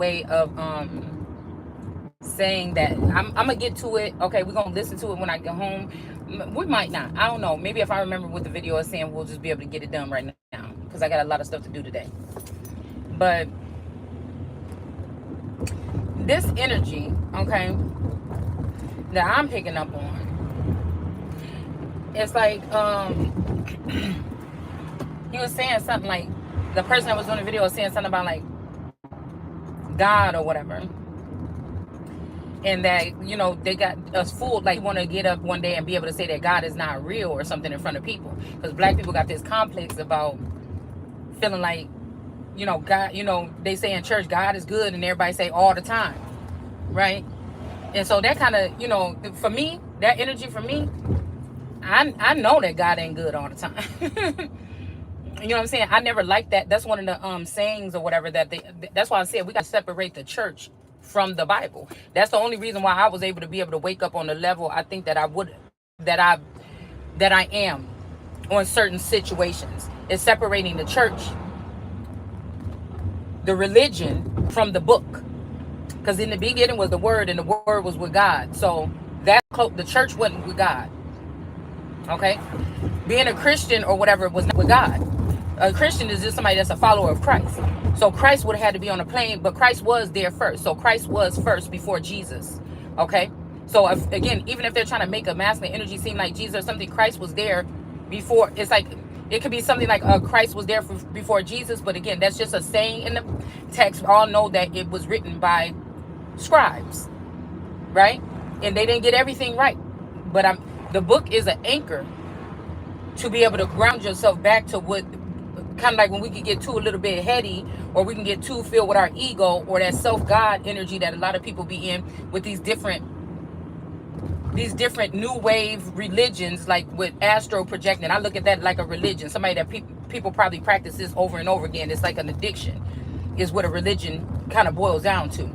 way of saying that I'm gonna get to it. Okay, we're gonna listen to it when I get home. We might not. I don't know. Maybe if I remember what the video is saying, we'll just be able to get it done right now because I got a lot of stuff to do today. But this energy, okay, that I'm picking up on, it's like he was saying something like, the person that was doing the video was saying something about like God or whatever, and that, you know, they got us fooled, like want to get up one day and be able to say that God is not real or something in front of people, because black people got this complex about feeling like, you know, God, you know, they say in church God is good and everybody say all the time, right? And so that kind of, you know, for me, that energy for me, I know that God ain't good all the time. You know what I'm saying? I never liked that. That's one of the sayings or whatever that they. That's why I said we got to separate the church from the Bible. That's the only reason why I was able to be able to wake up on the level I think that I would, that I that I am on certain situations. Is separating the church, the religion, from the book. Because in the beginning was the Word, and the Word was with God. So that the church wasn't with God. Okay, being a Christian or whatever was not with God. A Christian is just somebody that's a follower of Christ. So Christ would have had to be on a plane, but Christ was there first. So Christ was first before Jesus. Okay, so if, again, even if they're trying to make a masculine energy seem like Jesus or something, Christ was there before. It's like it could be something like Christ was there before Jesus, but again, that's just a saying in the text. We all know that it was written by scribes, right? And they didn't get everything right, but the book is an anchor to be able to ground yourself back to what, kind of like when we can get too a little bit heady, or we can get too filled with our ego or that self-God energy that a lot of people be in with these different new wave religions, like with astro projecting. I look at that like a religion, somebody that people probably practice this over and over again. It's like an addiction is what a religion kind of boils down to.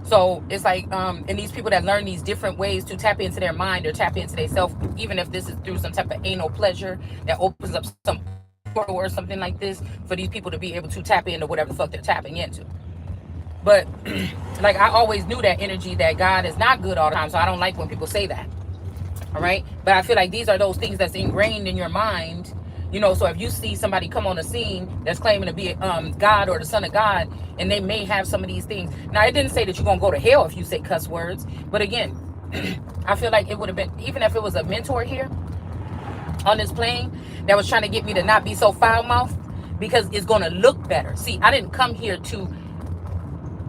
So it's like, and these people that learn these different ways to tap into their mind or tap into their self, even if this is through some type of anal pleasure that opens up some portal or something like this, for these people to be able to tap into whatever the fuck they're tapping into. But like, I always knew that energy, that God is not good all the time. So I don't like when people say that. All right. But I feel like these are those things that's ingrained in your mind. You know, so if you see somebody come on the scene that's claiming to be God or the son of God, and they may have some of these things. Now, it didn't say that you're going to go to hell if you say cuss words. But again, I feel like it would have been, even if it was a mentor here on this plane that was trying to get me to not be so foul-mouthed, because it's going to look better. See, I didn't come here to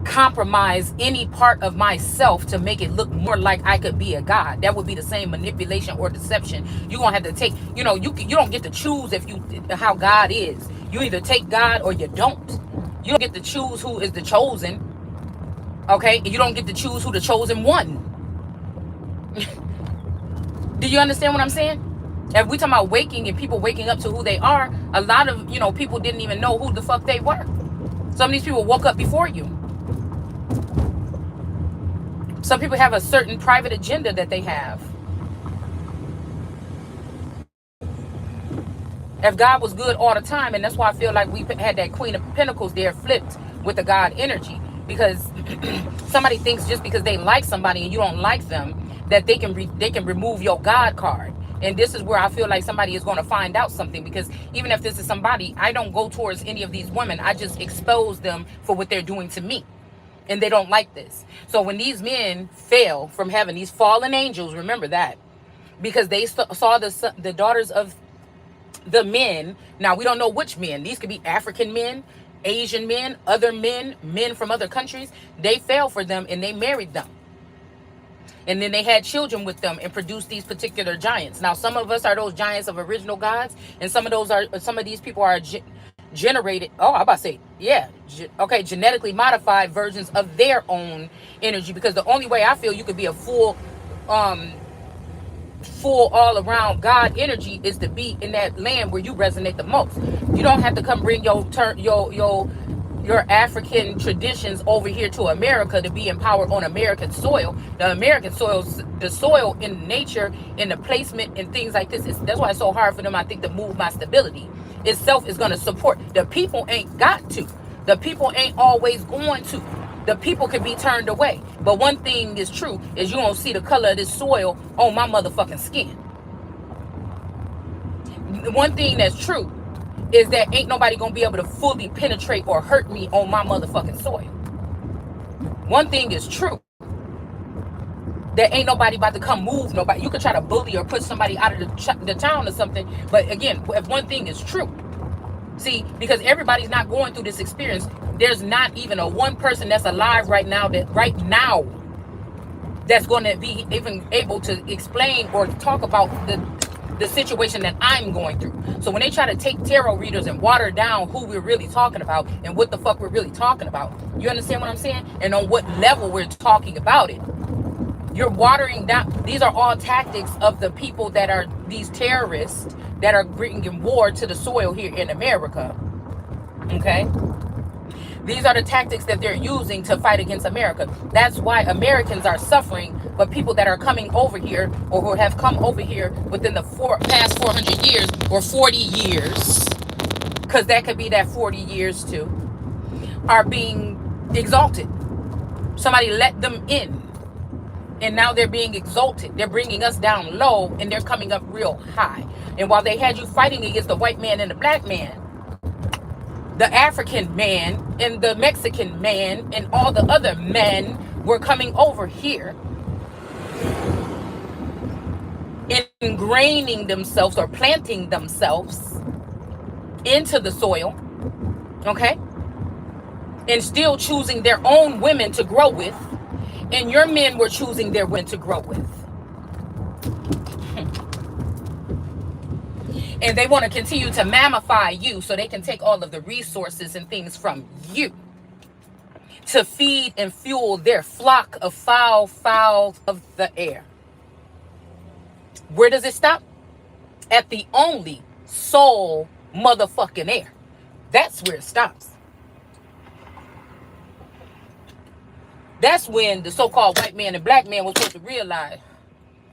compromise any part of myself to make it look more like I could be a god. That would be the same manipulation or deception. You're gonna have to take, you know, you don't get to choose if you how God is. You either take God or you don't. You don't get to choose who is the chosen. Okay, and you don't get to choose who the chosen one. Do you understand what I'm saying? If we talking about waking and people waking up to who they are, a lot of, you know, people didn't even know who the fuck they were. Some of these people woke up before you. Some people have a certain private agenda that they have. If God was good all the time, and that's why I feel like we had that Queen of Pentacles there flipped with the God energy, because somebody thinks just because they like somebody and you don't like them, that they can remove your God card. And this is where I feel like somebody is going to find out something, because even if this is somebody, I don't go towards any of these women. I just expose them for what they're doing to me. And they don't like this. So when these men fell from heaven, these fallen angels, remember that, because they saw the daughters of the men. Now, we don't know which men. These could be African men, Asian men, other men, men from other countries. They fell for them and they married them. And then they had children with them and produced these particular giants. Now, some of us are those giants of original gods, and some of these people are generated, I'm about to say, yeah, okay, genetically modified versions of their own energy, because the only way I feel you could be a full all around God energy is to be in that land where you resonate the most. You don't have to come bring your African traditions over here to America to be empowered on American soil. The American soil, the soil in nature, in the placement and things like this, that's why it's so hard for them, I think, to move my stability itself is going to support. The people ain't got to. The people ain't always going to. The people can be turned away. But one thing is true, is you don't see the color of this soil on my motherfucking skin. One thing that's true is that ain't nobody gonna be able to fully penetrate or hurt me on my motherfucking soil. One thing is true, that ain't nobody about to come move nobody. You could try to bully or put somebody out of the town or something, but again, if one thing is true, see, because everybody's not going through this experience. There's not even a one person that's alive right now that's going to be even able to explain or talk about the situation that I'm going through. So when they try to take tarot readers and water down who we're really talking about and what the fuck we're really talking about, you understand what I'm saying? And on what level we're talking about it. You're watering down. These are all tactics of the people that are these terrorists that are bringing war to the soil here in America. Okay? These are the tactics that they're using to fight against America. That's why Americans are suffering, but people that are coming over here or who have come over here within the past 400 years or 40 years, because that could be that 40 years too, are being exalted. Somebody let them in. And now they're being exalted. They're bringing us down low and they're coming up real high. And while they had you fighting against the white man and the black man, the African man and the Mexican man and all the other men were coming over here, ingraining themselves or planting themselves into the soil, okay? And still choosing their own women to grow with. And your men were choosing their women to grow with. And they want to continue to mammify you so they can take all of the resources and things from you to feed and fuel their flock of fowl of the air. Where does it stop? At the only soul motherfucking air. That's where it stops. That's when the so-called white man and black man was supposed to realize,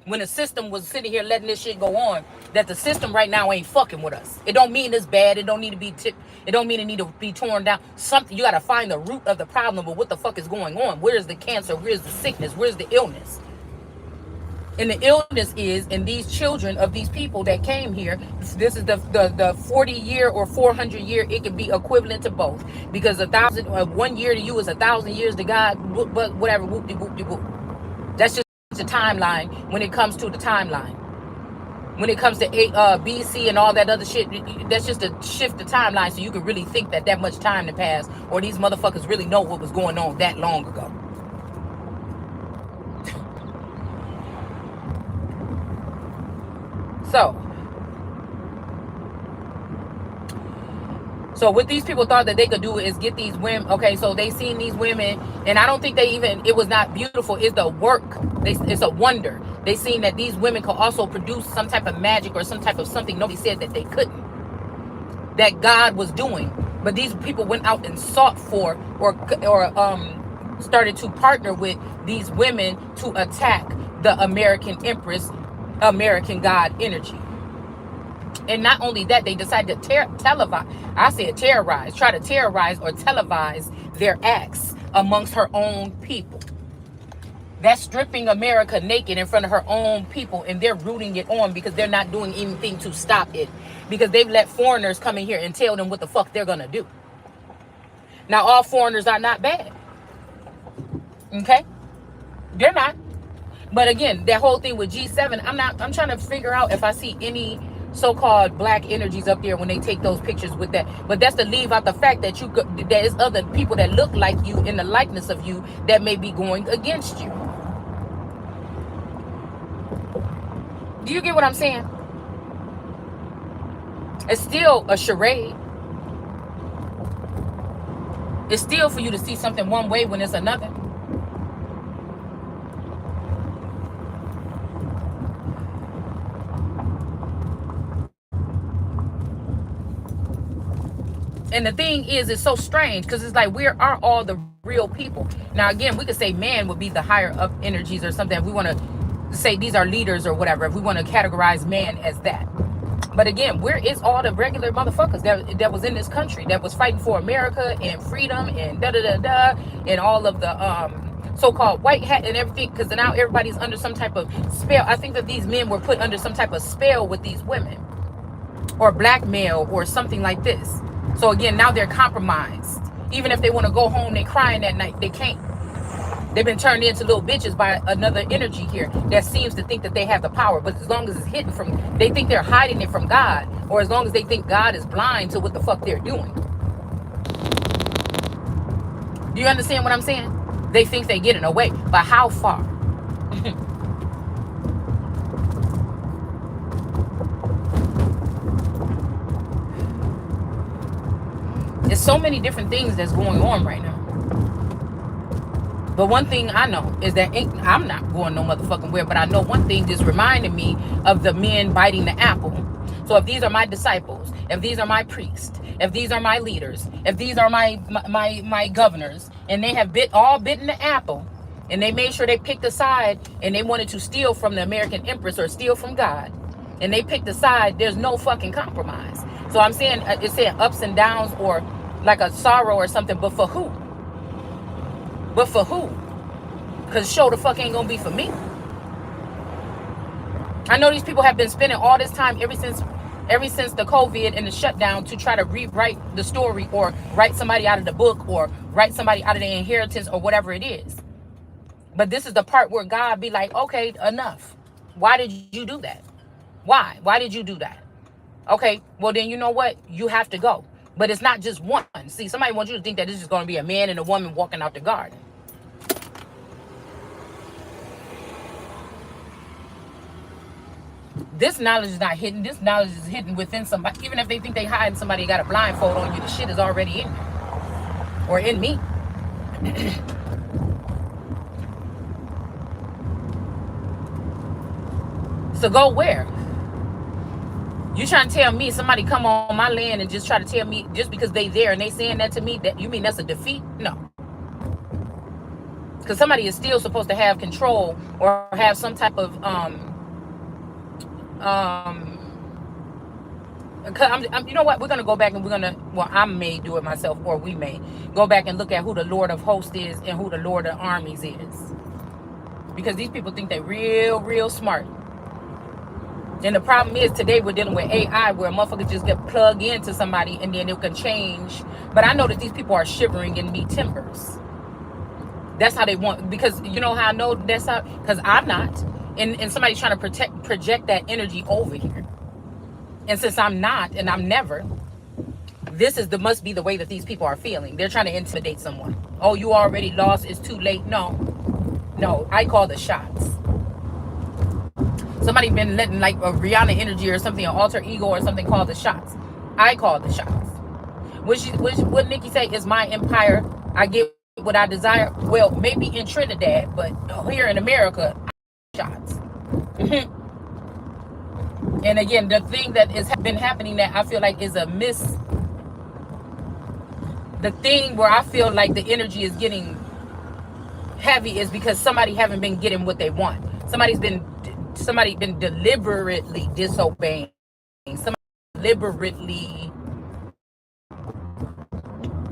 when the system was sitting here letting this shit go on, that the system right now ain't fucking with us. It don't mean it's bad. It don't need to be it don't mean it need to be torn down. Something, you got to find the root of the problem, but what the fuck is going on? Where's the cancer? Where's the sickness? Where's the illness? And the illness is in these children of these people that came here. This is the 40-year or 400-year. It can be equivalent to both, because 1 year to you is 1,000 years to God. But whatever, whoop-de whoop-de whoop. That's just the timeline when it comes to the timeline. When it comes to BC and all that other shit, that's just to shift the timeline so you can really think that much time to pass, or these motherfuckers really know what was going on that long ago. So what these people thought that they could do is get these women. Okay, so they seen these women, and I don't think it was not beautiful. It's the work. It's a wonder. They seen that these women could also produce some type of magic or some type of something nobody said that they couldn't, that God was doing. But these people went out and sought for or started to partner with these women to attack the American Empress, American God energy. And not only that, they decided to try to terrorize or televise their acts amongst her own people. That's stripping America naked in front of her own people, and they're rooting it on because they're not doing anything to stop it, because they've let foreigners come in here and tell them what the fuck they're gonna do. Now, all foreigners are not bad. Okay? They're not. But again, that whole thing with G7, I'm trying to figure out if I see any so-called black energies up there when they take those pictures with that. But that's to leave out the fact that there is other people that look like you in the likeness of you that may be going against you. Do you get what I'm saying? It's still a charade. It's still for you to see something one way when it's another. And the thing is, it's so strange because it's like, where are all the real people? Now, again, we could say man would be the higher up energies or something. If we want to say these are leaders or whatever, if we want to categorize man as that. But again, where is all the regular motherfuckers that was in this country that was fighting for America and freedom and da da da da and all of the so-called white hat and everything? Because now everybody's under some type of spell. I think that these men were put under some type of spell with these women, or blackmail or something like this. So again, now they're compromised. Even if they want to go home, they crying that night, they can't. They've been turned into little bitches by another energy here that seems to think that they have the power. But as long as it's hidden from, they think they're hiding it from God, or as long as they think God is blind to what the fuck they're doing. Do you understand what I'm saying? They think they're getting away, but how far? There's so many different things that's going on right now. But one thing I know is that I'm not going no motherfucking where, but I know one thing just reminded me of the men biting the apple. So if these are my disciples, if these are my priests, if these are my leaders, if these are my governors, and they have bitten the apple, and they made sure they picked a side, and they wanted to steal from the American Empress or steal from God, and they picked a side, there's no fucking compromise. So I'm saying, it's saying ups and downs or like a sorrow or something, but for who? But for who? Because show the fuck ain't gonna be for me. I know these people have been spending all this time ever since the COVID and the shutdown to try to rewrite the story or write somebody out of the book or write somebody out of their inheritance or whatever it is. But this is the part where God be like, okay, enough. Why did you do that? Why? Why did you do that? Okay, well then you know what? You have to go. But it's not just one. See, somebody wants you to think that it's just going to be a man and a woman walking out the garden. This knowledge is not hidden. This knowledge is hidden within somebody. Even if they think they hide somebody got a blindfold on you, the shit is already in you. Or in me. So go where? You trying to tell me somebody come on my land and just try to tell me just because they there and they saying that to me, that you mean that's a defeat? No. Because somebody is still supposed to have control or have some type of you know what, we're gonna go back and I may do it myself, or we may go back and look at who the Lord of Hosts is and who the Lord of Armies is, because these people think they're real smart. And the problem is today we're dealing with AI, where a motherfucker just get plugged into somebody and then it can change. But I know that these people are shivering in me timbers. That's how they want, because you know how I know that's how, because I'm not. And somebody's trying to project that energy over here. And since I'm not, and I'm never, must be the way that these people are feeling. They're trying to intimidate someone. Oh, you already lost, it's too late. No, I call the shots. Somebody been letting like a Rihanna energy or something, an alter ego or something, call the shots. I call the shots. What Nikki say is my empire. I get what I desire. Well, maybe in Trinidad, but here in America, I call shots. And again, the thing that has been happening that I feel like is a miss. The thing where I feel like the energy is getting heavy is because somebody haven't been getting what they want. Somebody been deliberately disobeying. Somebody deliberately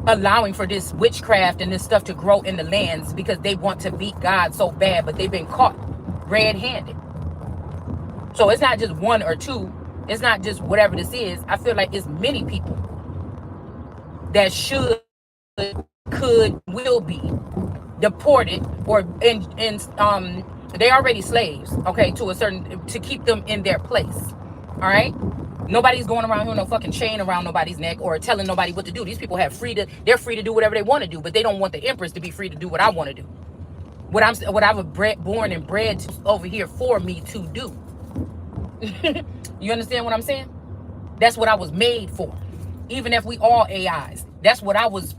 allowing for this witchcraft and this stuff to grow in the lands because they want to beat God so bad, but they've been caught red-handed. So it's not just one or two. It's not just whatever this is. I feel like it's many people that should, could, will be deported or they already slaves, okay, to keep them in their place. All right, nobody's going around here with no fucking chain around nobody's neck or telling nobody what to do. These people they're free to do whatever they want to do, but they don't want the Empress to be free to do what I want to do, what I was born and bred to over here for me to do. You understand what I'm saying? That's what I was made for. Even if we all AIs, that's what I was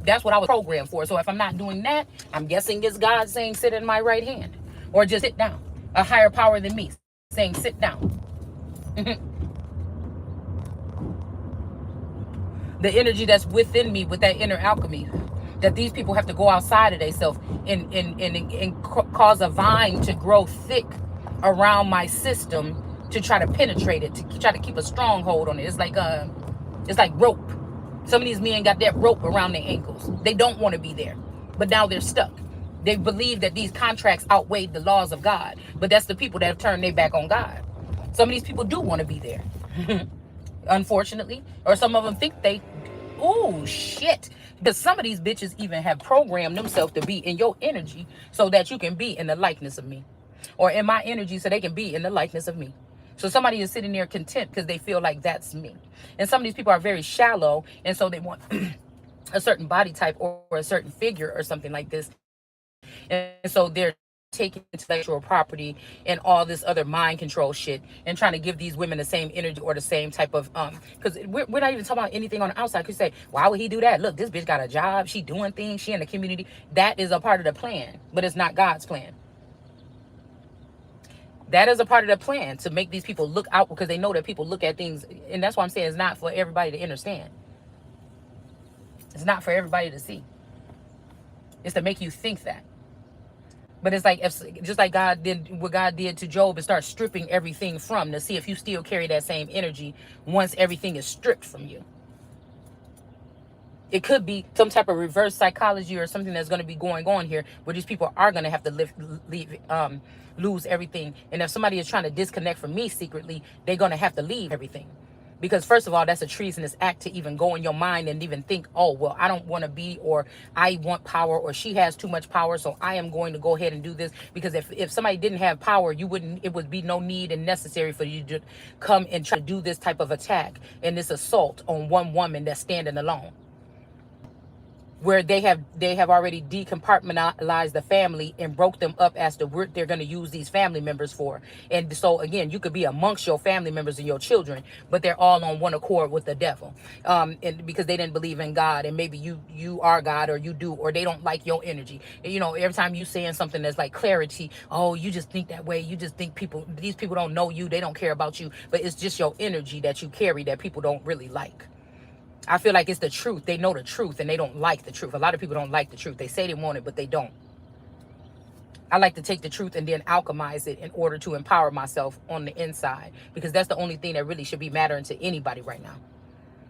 programmed for. So if I'm not doing that, I'm guessing it's God saying sit in my right hand, or just sit down. A higher power than me saying sit down. The energy that's within me with that inner alchemy, that these people have to go outside of themselves and cause a vine to grow thick around my system to try to penetrate it, to try to keep a stronghold on it. It's like rope. Some of these men got that rope around their ankles. They don't want to be there, but now they're stuck. They believe that these contracts outweigh the laws of God, but that's the people that have turned their back on God. Some of these people do want to be there, unfortunately, or some of them think they, oh shit. Because some of these bitches even have programmed themselves to be in your energy so that you can be in the likeness of me, or in my energy so they can be in the likeness of me. So somebody is sitting there content because they feel like that's me. And some of these people are very shallow, and so they want a certain body type or a certain figure or something like this. And so they're taking intellectual property and all this other mind control shit and trying to give these women the same energy or the same type of because we're not even talking about anything on the outside. You say, why would he do that? Look, this bitch got a job, she doing things, she in the community. That is a part of the plan, but it's not God's plan. That is a part of the plan, to make these people look out, because they know that people look at things, and that's why I'm saying it's not for everybody to understand. It's not for everybody to see. It's to make you think that. But it's like, just like God did what God did to Job, and start stripping everything from, to see if you still carry that same energy once everything is stripped from you. It could be some type of reverse psychology or something that's going to be going on here, where these people are going to have to lose everything. And if somebody is trying to disconnect from me secretly, they're going to have to leave everything. Because first of all, that's a treasonous act, to even go in your mind and even think, oh, well, I don't want to be, or I want power, or she has too much power, so I am going to go ahead and do this. Because if somebody didn't have power, it would be no need and necessary for you to come and try to do this type of attack and this assault on one woman that's standing alone, where they have already decompartmentalized the family and broke them up as to what they're going to use these family members for. And so again, you could be amongst your family members and your children, but they're all on one accord with the devil, and because they didn't believe in God, and maybe you are God, or you do, or they don't like your energy. And, every time you saying something that's like clarity, oh, you just think that way, you just think these people don't know you, they don't care about you, but it's just your energy that you carry that people don't really like. I feel like it's the truth. They know the truth and they don't like the truth. A lot of people don't like the truth. They say they want it, but they don't. I like to take the truth and then alchemize it in order to empower myself on the inside, because that's the only thing that really should be mattering to anybody right now.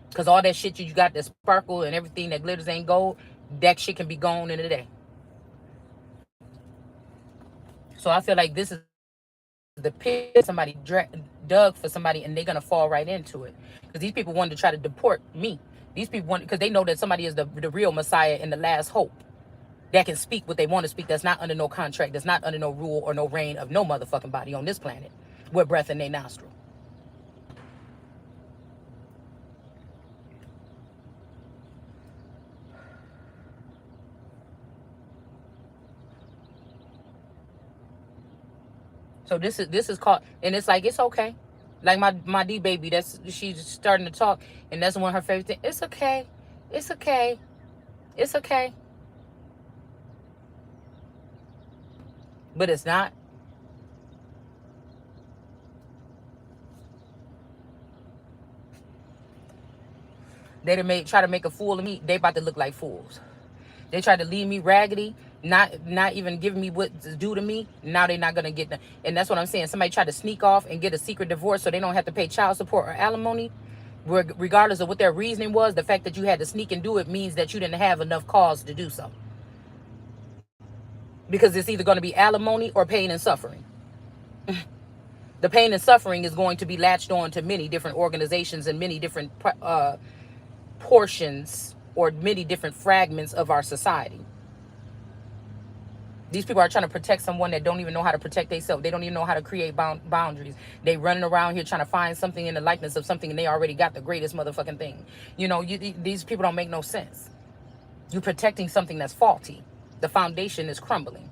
Because all that shit you got, that sparkle and everything that glitters ain't gold, that shit can be gone in a day. So I feel like this is the pit somebody dug for somebody, and they're gonna fall right into it. Because these people wanted to try to deport me. These people want, because they know that somebody is the real Messiah and the last hope that can speak what they want to speak. That's not under no contract. That's not under no rule or no reign of no motherfucking body on this planet with breath in their nostril. So this is called, and it's like, it's okay. Like my D baby, she's starting to talk, and that's one of her favorite things. It's okay. It's okay. It's okay. But it's not. They try to make a fool of me. They about to look like fools. They tried to leave me raggedy, not even giving me what's due to me. Now they're not gonna get them. And that's what I'm saying. Somebody tried to sneak off and get a secret divorce so they don't have to pay child support or alimony. Regardless of what their reasoning was, the fact that you had to sneak and do it means that you didn't have enough cause to do so. Because it's either going to be alimony or pain and suffering. The pain and suffering is going to be latched on to many different organizations and many different portions or many different fragments of our society. These people are trying to protect someone that don't even know how to protect themselves. They don't even know how to create boundaries. They running around here trying to find something in the likeness of something, and they already got the greatest motherfucking thing. These people don't make no sense. You're protecting something that's faulty. The foundation is crumbling.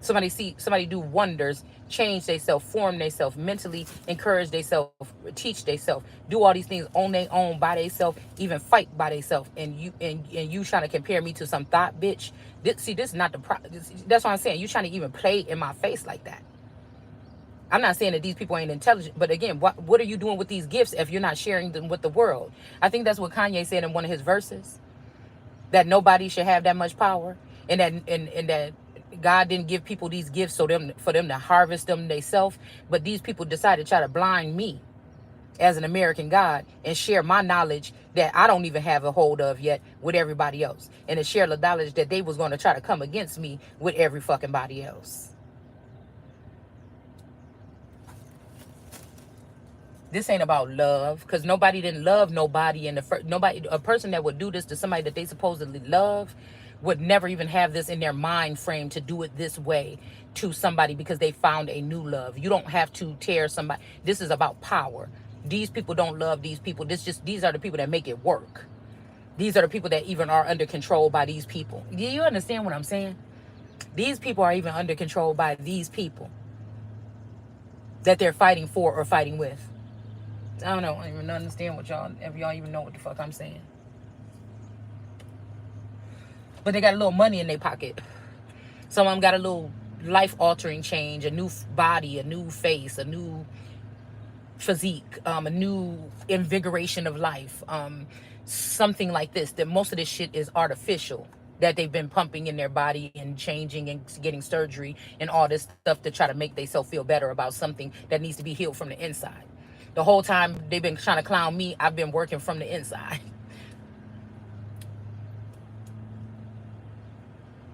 Somebody do wonders, change themselves, form themselves mentally, encourage themselves, teach themselves, do all these things on their own by themselves, even fight by themselves, and you trying to compare me to some thought bitch. This is not that's what I'm saying. You trying to even play in my face like that. I'm not saying that these people ain't intelligent, but again, what are you doing with these gifts if you're not sharing them with the world? I think that's what Kanye said in one of his verses, that nobody should have that much power, and that God didn't give people these gifts for them to harvest them themselves, but these people decided to try to blind me as an American God and share my knowledge that I don't even have a hold of yet with everybody else, and to share the knowledge that they was going to try to come against me with every fucking body else. This ain't about love, because nobody didn't love nobody in the first. Nobody, a person that would do this to somebody that they supposedly love, would never even have this in their mind frame to do it this way to somebody because they found a new love. You don't have to tear somebody. This is about power. These people don't love these people. These are the people that make it work. These are the people that even are under control by these people. Do you understand what I'm saying? These people are even under control by these people that they're fighting for or fighting with. I don't know. I don't even understand what y'all, if y'all even know what the fuck I'm saying. But they got a little money in their pocket. Some of them got a little life-altering change, a new body, a new face, a new physique, a new invigoration of life, something like this. That most of this shit is artificial, that they've been pumping in their body and changing and getting surgery and all this stuff to try to make themselves feel better about something that needs to be healed from the inside. The whole time they've been trying to clown me, I've been working from the inside.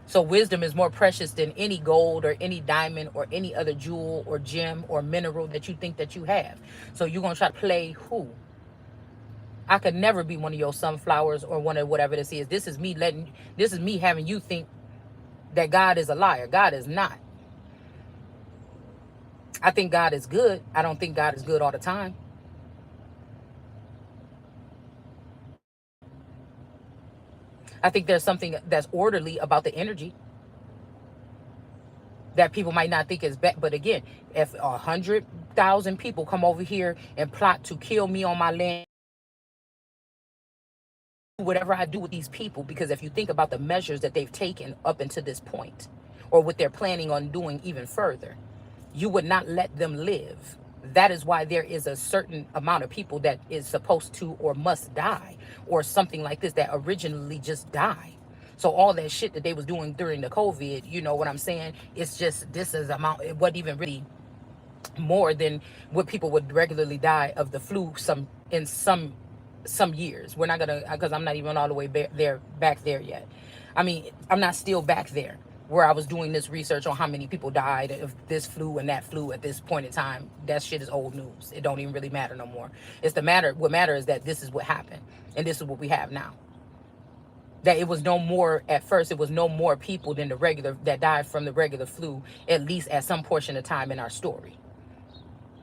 So wisdom is more precious than any gold or any diamond or any other jewel or gem or mineral that you think that you have. So you're going to try to play who? I could never be one of your sunflowers or one of whatever this is. This is me having you think that God is a liar. God is not. I think God is good. I don't think God is good all the time. I think there's something that's orderly about the energy that people might not think is bad. But again, if 100,000 people come over here and plot to kill me on my land, whatever I do with these people, because if you think about the measures that they've taken up until this point, or what they're planning on doing even further, you would not let them live. That is why there is a certain amount of people that is supposed to or must die, or something like this, that originally just die. So all that shit that they was doing during the COVID, you know what I'm saying? It's just, this is amount, it wasn't even really more than what people would regularly die of the flu in some years. We're not gonna, because I'm not even all the way back there yet. I mean, I'm not still back there where I was doing this research on how many people died of this flu and that flu at this point in time. That shit is old news. It don't even really matter no more. What matters is that this is what happened, and this is what we have now. That it was no more, at first it was no more people than the regular that died from the regular flu, at least at some portion of time in our story.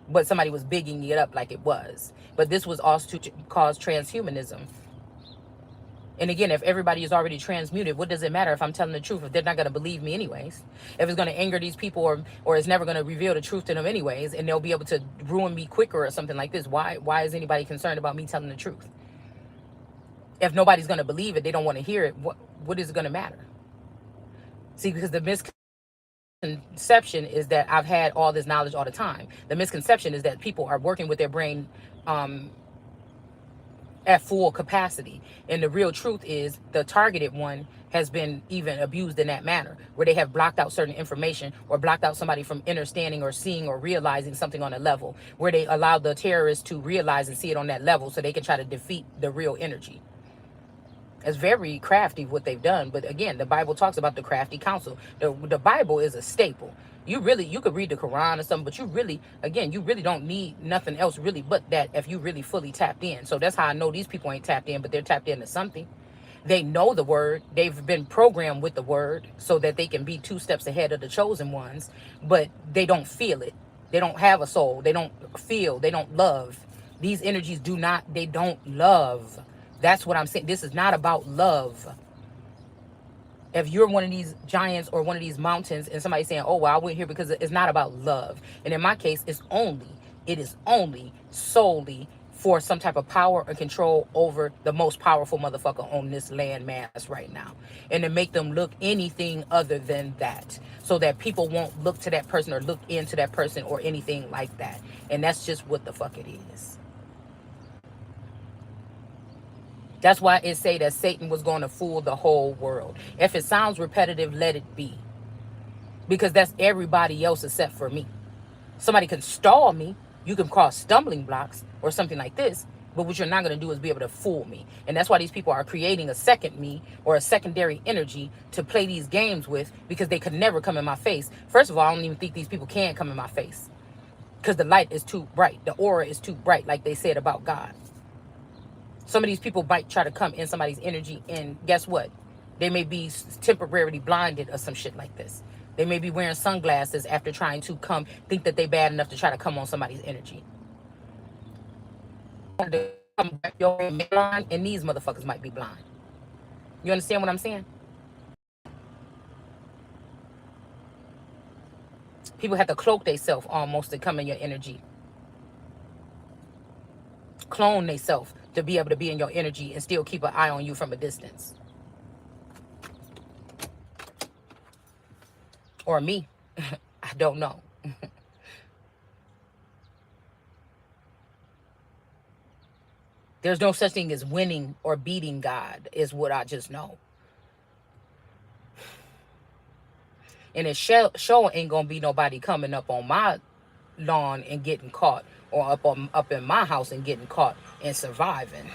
But somebody was bigging it up like it was. But this was also to cause transhumanism. And again, if everybody is already transmuted, what does it matter if I'm telling the truth if they're not going to believe me anyways? If it's going to anger these people, or it's never going to reveal the truth to them anyways, and they'll be able to ruin me quicker or something like this, why is anybody concerned about me telling the truth? If nobody's going to believe it, they don't want to hear it, what is it going to matter? See, because the misconception is that I've had all this knowledge all the time. The misconception is that people are working with their brain at full capacity, and the real truth is the targeted one has been even abused in that manner, where they have blocked out certain information or blocked out somebody from understanding or seeing or realizing something on a level, where they allow the terrorists to realize and see it on that level so they can try to defeat the real energy. It's very crafty what they've done. But again, the Bible talks about the crafty counsel. The Bible is a staple. You could read the Quran or something, but you really don't need nothing else really but that if you really fully tapped in. So that's how I know these people ain't tapped in, but they're tapped into something. They know the word. They've been programmed with the word so that they can be 2 steps ahead of the chosen ones, but they don't feel it. They don't have a soul. They don't feel. They don't love. These energies they don't love. That's what I'm saying. This is not about love. If you're one of these giants or one of these mountains and somebody's saying, oh, well, I went here because it's not about love. And in my case, it is only solely for some type of power or control over the most powerful motherfucker on this land mass right now. And to make them look anything other than that, so that people won't look to that person or look into that person or anything like that. And that's just what the fuck it is. That's why it say that Satan was going to fool the whole world. If it sounds repetitive, let it be. because that's everybody else except for me. Somebody can stall me, you can cause stumbling blocks or something like this, but what you're not going to do is be able to fool me. And that's why these people are creating a second me or a secondary energy to play these games with, because they could never come in my face. First of all, I don't even think these people can come in my face because the light is too bright, the aura is too bright, like they said about God. Some of these people might try to come in somebody's energy, and guess what? They may be temporarily blinded or some shit like this. They may be wearing sunglasses after trying to come, think that they bad enough to try to come on somebody's energy. And these motherfuckers might be blind. You understand what I'm saying? People have to cloak themselves almost to come in your energy. Clone themselves to be able to be in your energy and still keep an eye on you from a distance. Or me. I don't know. There's no such thing as winning or beating God, is what I just know. And it show ain't gonna be nobody coming up on my lawn and getting caught, or up in my house and getting caught and surviving.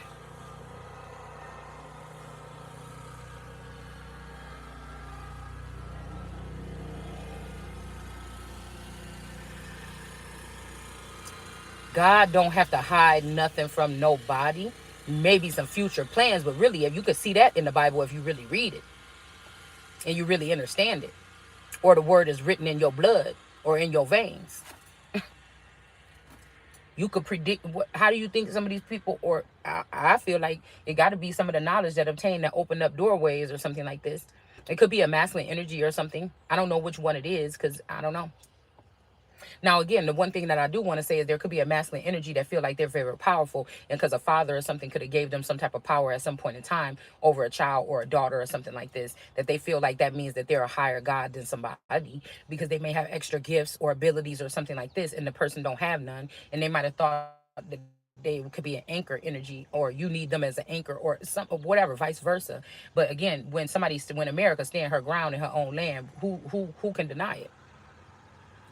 God don't have to hide nothing from nobody. Maybe some future plans, but really, if you could see that in the Bible, if you really read it and you really understand it, or the word is written in your blood or in your veins, you could predict what. How do you think some of these people, or I feel like it got to be some of the knowledge that obtained that opened up doorways or something like this. It could be a masculine energy or something. I don't know which one it is because I don't know. Now, again, the one thing that I do want to say is there could be a masculine energy that feel like they're very powerful, and because a father or something could have gave them some type of power at some point in time over a child or a daughter or something like this, that they feel like that means that they're a higher God than somebody, because they may have extra gifts or abilities or something like this, and the person don't have none, and they might have thought that they could be an anchor energy, or you need them as an anchor, or some whatever, vice versa. But again, when America stand her ground in her own land, who can deny it?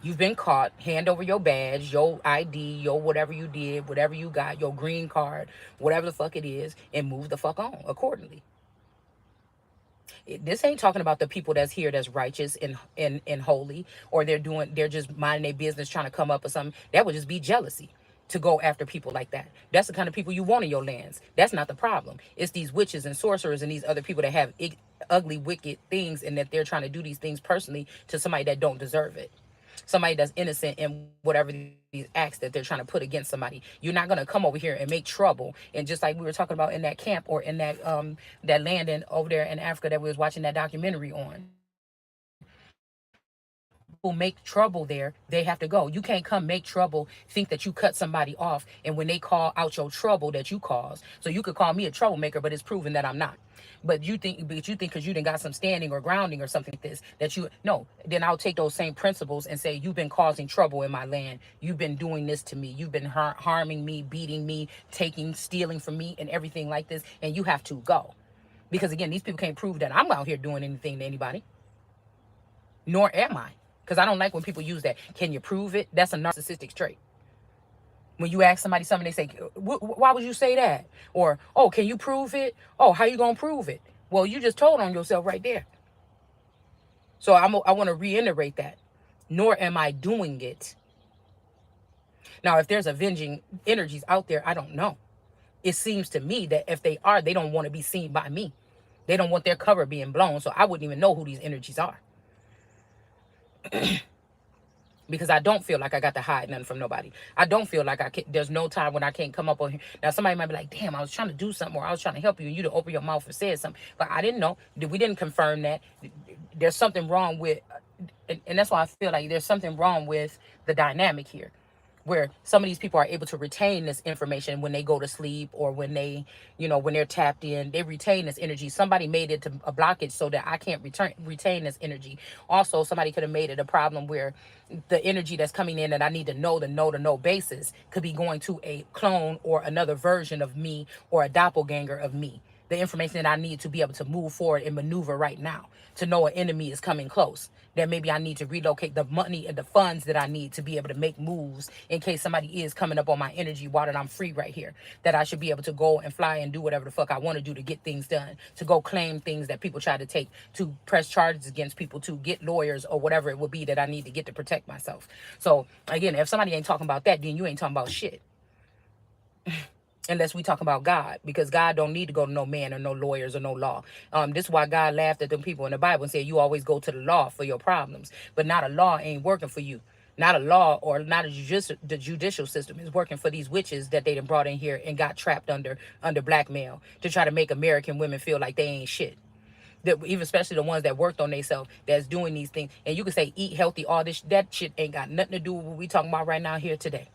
You've been caught. Hand over your badge, your ID, your whatever you did, whatever you got, your green card, whatever the fuck it is, and move the fuck on accordingly. This ain't talking about the people that's here that's righteous and holy, or they're just minding their business trying to come up or something. That would just be jealousy to go after people like that. That's the kind of people you want in your lands. That's not the problem. It's these witches and sorcerers and these other people that have ugly, wicked things, and that they're trying to do these things personally to somebody that don't deserve it, somebody that's innocent in whatever these acts that they're trying to put against somebody. You're not going to come over here and make trouble. And just like we were talking about in that camp, or in that landing over there in Africa that we was watching that documentary on, who make trouble there, they have to go. You can't come make trouble, think that you cut somebody off, and when they call out your trouble that you caused. So you could call me a troublemaker, but it's proven that I'm not. But you think because you didn't got some standing or grounding or something like this, that you no, then I'll take those same principles and say, you've been causing trouble in my land. You've been doing this to me. You've been harming me, beating me, taking, stealing from me, and everything like this. And you have to go. Because again, these people can't prove that I'm out here doing anything to anybody, nor am I. Because I don't like when people use that. Can you prove it? That's a narcissistic trait. When you ask somebody something, they say, why would you say that? Or, oh, can you prove it? Oh, how you going to prove it? Well, you just told on yourself right there. So I want to reiterate that. Nor am I doing it. Now, if there's avenging energies out there, I don't know. It seems to me that if they are, they don't want to be seen by me. They don't want their cover being blown. So I wouldn't even know who these energies are. Because I don't feel like I got to hide nothing from nobody. I don't feel like there's no time when I can't come up on here. Now, somebody might be like, damn, I was trying to do something, or I was trying to help you, and you to open your mouth and said something. But I didn't know. We didn't confirm that. There's something wrong with, and that's why I feel like there's something wrong with the dynamic here, where some of these people are able to retain this information when they go to sleep, or when when they're tapped in, they retain this energy. Somebody made it to a blockage so that I can't retain this energy. Also, somebody could have made it a problem where the energy that's coming in that I need to know basis could be going to a clone or another version of me, or a doppelganger of me. the information that I need to be able to move forward and maneuver right now, to know an enemy is coming close, that maybe I need to relocate the money and the funds that I need to be able to make moves in case somebody is coming up on my energy while that I'm free right here, that I should be able to go and fly and do whatever the fuck I want to do to get things done, to go claim things that people try to take, to press charges against people, to get lawyers or whatever it would be that I need to get to protect myself. So again, if somebody ain't talking about that, then you ain't talking about shit. Unless we talk about God, because God don't need to go to no man or no lawyers or no law. This is why God laughed at them people in the Bible and said, you always go to the law for your problems, but not a law ain't working for you. Not a law or not a the judicial system is working for these witches that they done brought in here and got trapped under blackmail to try to make American women feel like they ain't shit. Even especially the ones that worked on themselves, that's doing these things. And you can say eat healthy, all this, that shit ain't got nothing to do with what we talking about right now here today.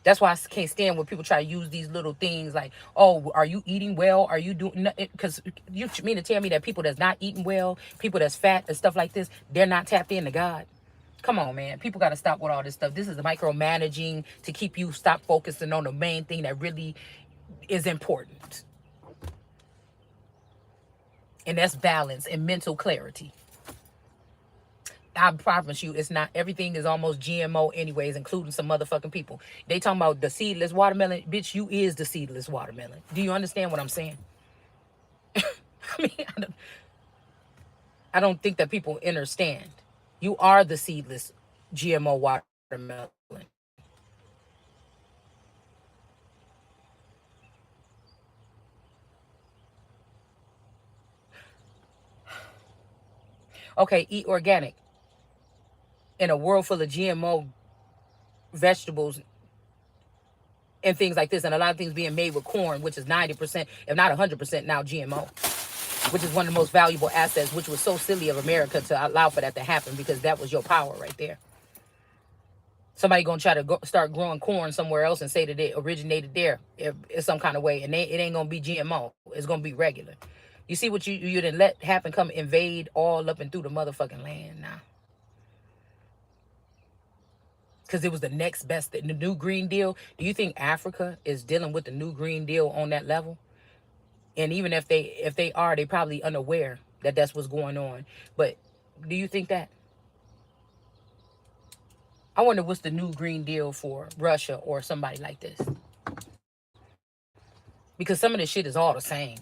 That's why I can't stand when people try to use these little things like, oh, are you eating well? Are you doing nothing? Because you mean to tell me that people that's not eating well, people that's fat and stuff like this, they're not tapped into God? Come on, man. People got to stop with all this stuff. This is micromanaging to keep you stop focusing on the main thing that really is important. And that's balance and mental clarity. I promise you, it's not. Everything is almost GMO anyways, including some motherfucking people. They talking about the seedless watermelon. Bitch, you is the seedless watermelon. Do you understand what I'm saying? I mean, I don't think that people understand. You are the seedless GMO watermelon. Okay, eat organic. In a world full of GMO vegetables and things like this, and a lot of things being made with corn, which is 90%, if not 100% now GMO, which is one of the most valuable assets, which was so silly of America to allow for that to happen, because that was your power right there. Somebody gonna try to start growing corn somewhere else and say that it originated there in some kind of way, and it ain't gonna be GMO. It's gonna be regular. You see what you didn't let happen, come invade all up and through the motherfucking land now. Because it was the next best thing. The new Green Deal. Do you think Africa is dealing with the new Green Deal on that level? And even if they are, they probably unaware that that's what's going on. But do you think that? I wonder what's the new Green Deal for Russia or somebody like this. Because some of this shit is all the same,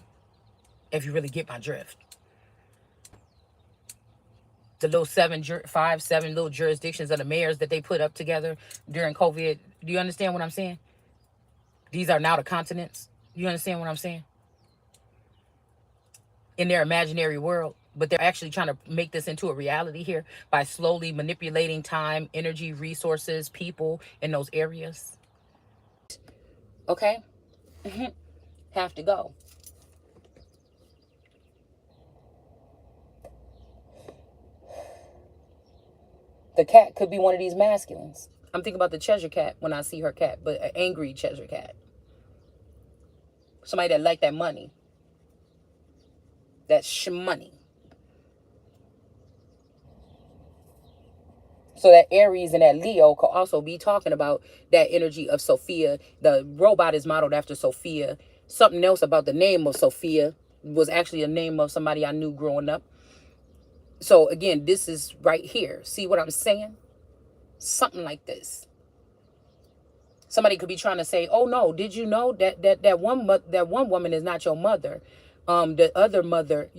if you really get my drift. The little 7 little jurisdictions of the mayors that they put up together during COVID. Do you understand what I'm saying? These are now the continents. You understand what I'm saying? In their imaginary world. But they're actually trying to make this into a reality here by slowly manipulating time, energy, resources, people in those areas. Okay? Have to go. The cat could be one of these masculines. I'm thinking about the Cheshire cat when I see her cat, but an angry Cheshire cat. Somebody that like that money. That money. So that Aries and that Leo could also be talking about that energy of Sophia. The robot is modeled after Sophia. Something else about the name of Sophia was actually a name of somebody I knew growing up. So again, this is right here. See what I'm saying? Something like this. Somebody could be trying to say, "Oh no, did you know that one woman is not your mother? The other mother,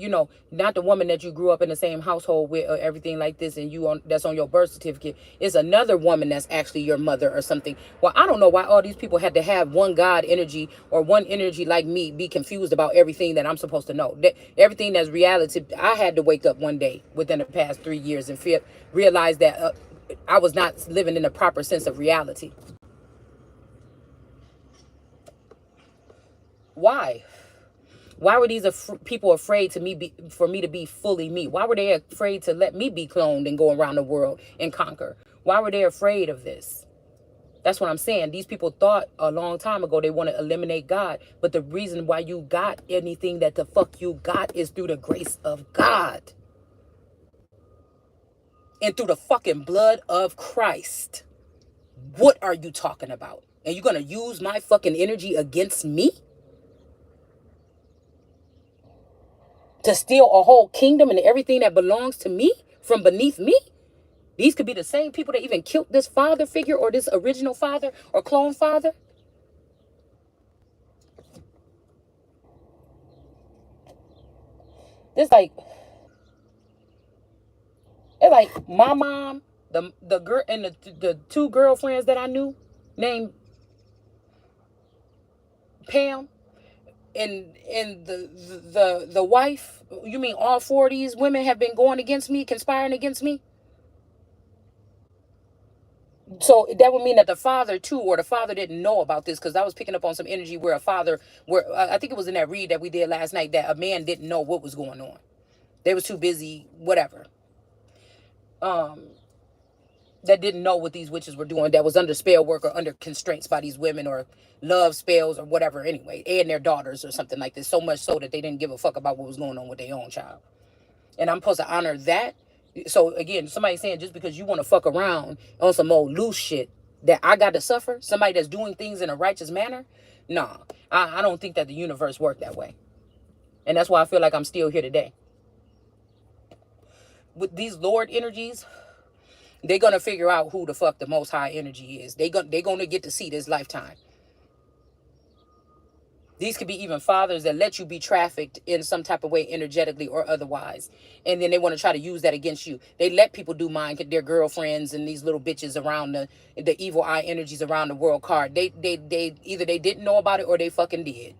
not the woman that you grew up in the same household with or everything like this, and that's on your birth certificate is another woman that's actually your mother or something." Well, I don't know why all these people had to have one God energy or one energy like me be confused about everything that I'm supposed to know. Everything that's reality. I had to wake up one day within the past 3 years and realize that I was not living in the proper sense of reality. Why? Why were these people afraid for me to be fully me? Why were they afraid to let me be cloned and go around the world and conquer? Why were they afraid of this? That's what I'm saying. These people thought a long time ago they want to eliminate God. But the reason why you got anything that the fuck you got is through the grace of God. And through the fucking blood of Christ. What are you talking about? And you're going to use my fucking energy against me? to steal a whole kingdom and everything that belongs to me from beneath me. These could be the same people that even killed this father figure or this original father or clone father. It's like, my mom, the girl, and the two girlfriends that I knew named Pam, and the wife. You mean all four of these women have been going against me, conspiring against me? So that would mean that the father too, or the father didn't know about this, because I was picking up on some energy where a father, where I think it was in that read that we did last night, that a man didn't know what was going on. They was too busy, whatever. That didn't know what these witches were doing, that was under spell work or under constraints by these women, or love spells or whatever, anyway, and their daughters or something like this, so much so that they didn't give a fuck about what was going on with their own child. And I'm supposed to honor that. So again, somebody saying just because you want to fuck around on some old loose shit, that I got to suffer, somebody that's doing things in a righteous manner, nah, I don't think that the universe worked that way. And that's why I feel like I'm still here today. With these Lord energies, they're going to figure out who the fuck the most high energy is. They're going to get to see this lifetime. These could be even fathers that let you be trafficked in some type of way, energetically or otherwise. And then they want to try to use that against you. They let people do mine, their girlfriends and these little bitches around the evil eye energies around the world card. They either they didn't know about it or they fucking did.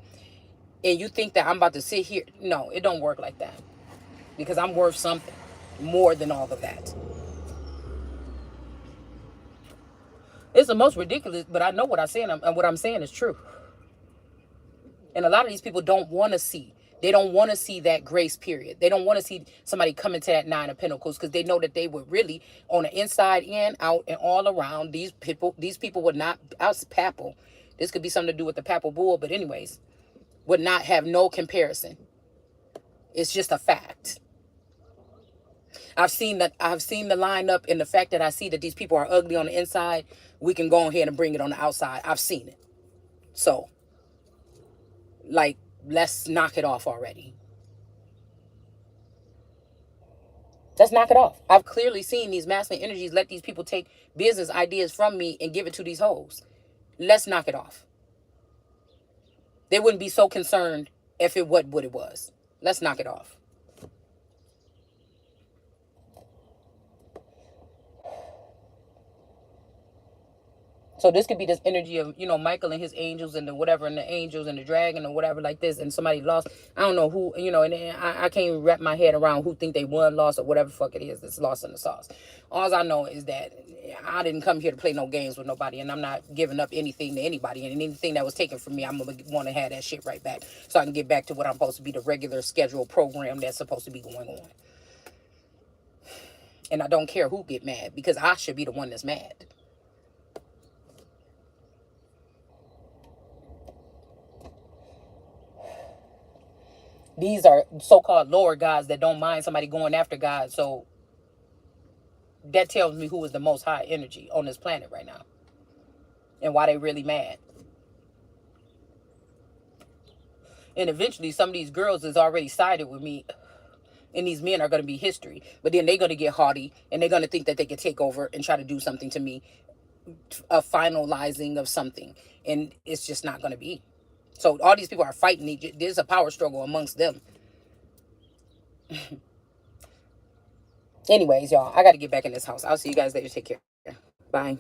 And you think that I'm about to sit here? No, it don't work like that. Because I'm worth something more than all of that. It's the most ridiculous, but I know what I'm saying, and what I'm saying is true. And a lot of these people don't want to see. They don't want to see that grace period. They don't want to see somebody come into that Nine of Pentacles, because they know that they would really, on the inside, in, out, and all around, these people would not, out papal. This could be something to do with the papal bull, but anyways, would not have no comparison. It's just a fact. I've seen the lineup, and the fact that I see that these people are ugly on the inside, we can go ahead and bring it on the outside. I've seen it. So, like, let's knock it off already. Let's knock it off. I've clearly seen these masculine energies let these people take business ideas from me and give it to these hoes. Let's knock it off. They wouldn't be so concerned if it was what it was. Let's knock it off. So this could be this energy of, Michael and his angels and the whatever, and the angels and the dragon or whatever like this, and somebody lost. I don't know who, and I can't even wrap my head around who think they won, lost, or whatever the fuck it is that's lost in the sauce. All I know is that I didn't come here to play no games with nobody, and I'm not giving up anything to anybody, and anything that was taken from me, I'm going to want to have that shit right back so I can get back to what I'm supposed to be, the regular scheduled program that's supposed to be going on. And I don't care who get mad, because I should be the one that's mad. These are so-called lower gods that don't mind somebody going after God. So that tells me who is the most high energy on this planet right now, and why they really mad. And eventually some of these girls is already sided with me, and these men are going to be history. But then they're going to get haughty, and they're going to think that they can take over and try to do something to me, a finalizing of something. And it's just not going to be. So all these people are fighting. There's a power struggle amongst them. Anyways, y'all, I got to get back in this house. I'll see you guys later. Take care. Bye.